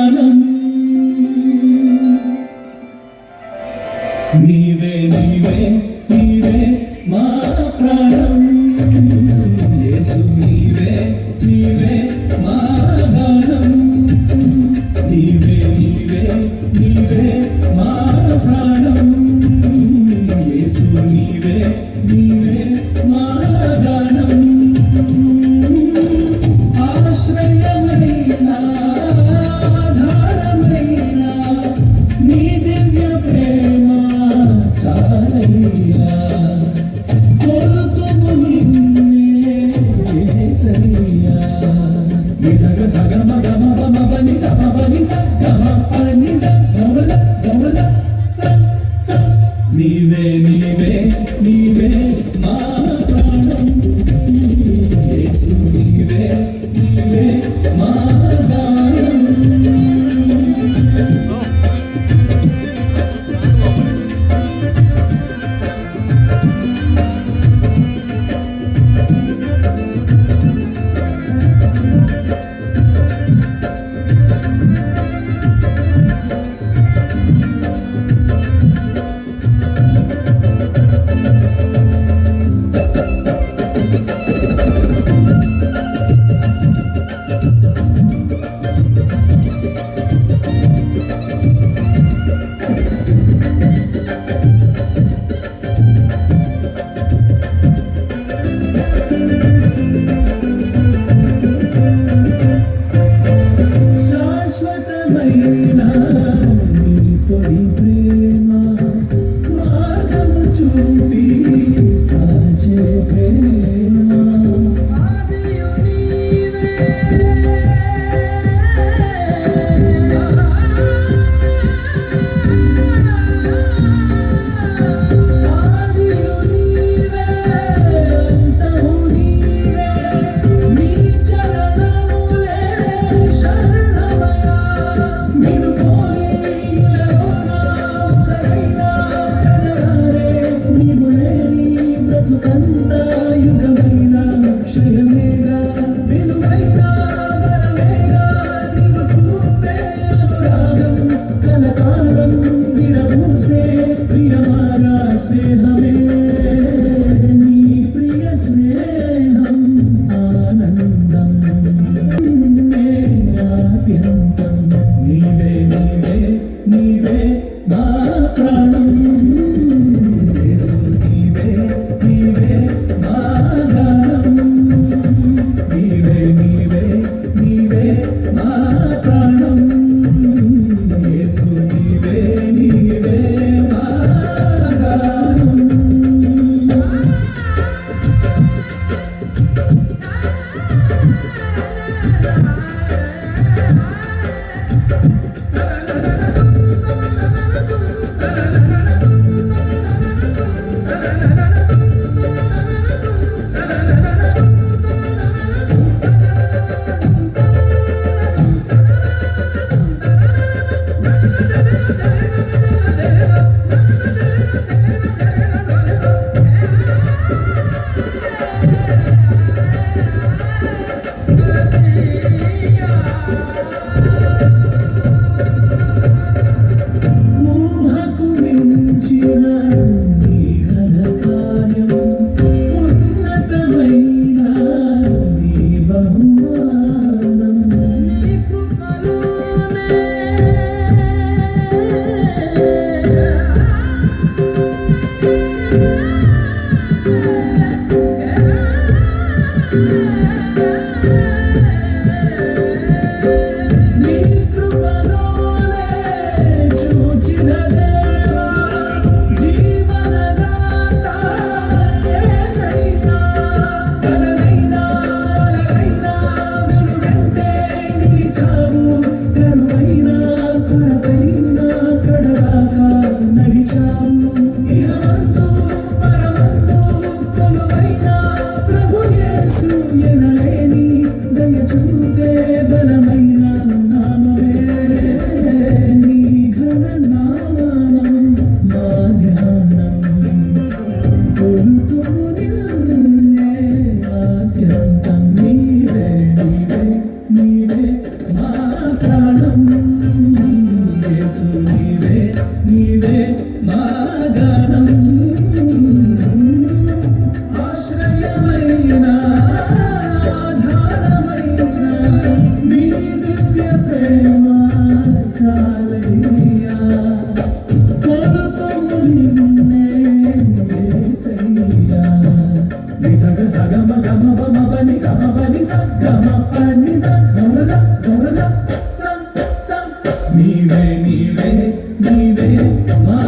ప్రాణం నీవే నీవే నీవే మా ప్రాణం యేసు నీవే నీవే మా గానం నీవే నీవే నీవే మా ప్రాణం యేసు నీవే నీవే మా గానం ఆశ్రయమైన ఆధారమైన నీ దివ్య ప్రేమ చాలయ్యా కొలుతుము నిన్నే యేసయ్యా నిజగ సగ మగ మగ మగ ని గ మగ ని స గ మ ప ని స గ మ స గ మ స స స నీవే నీవే నీవే మా ప్రాణం యేసు నీవే నీవే మా గానం శాశ్వతమైన నీ తొలి ప్రేమ మార్గము చూపి కాచే ప్రేమ ఆదియు నీవే ఆదియు నీవే అంతము నీవే నీ చరణములే శరణమయా నిన్ను పోలిన ఒకరైనా కనరారే నీవు లేని బ్రతుకంతా యుగమైన క్షయమేగా విలువైన వరమేగా నీవు చూపే అనురాగం కలకాలం విరబూసే ప్రియమారా స్నేహమే నీ ప్రియ స్నేహం ఆనందం నిన్నే ఆద్యంతం నీవే నీవే నీవే మా ప్రాణం యేసు నీవే నీవే మా గానం నీవే నీవే నీవే మా ప్రాణం యేసు నీవే నీవే మా గానం నీవే నీవే నీవే మా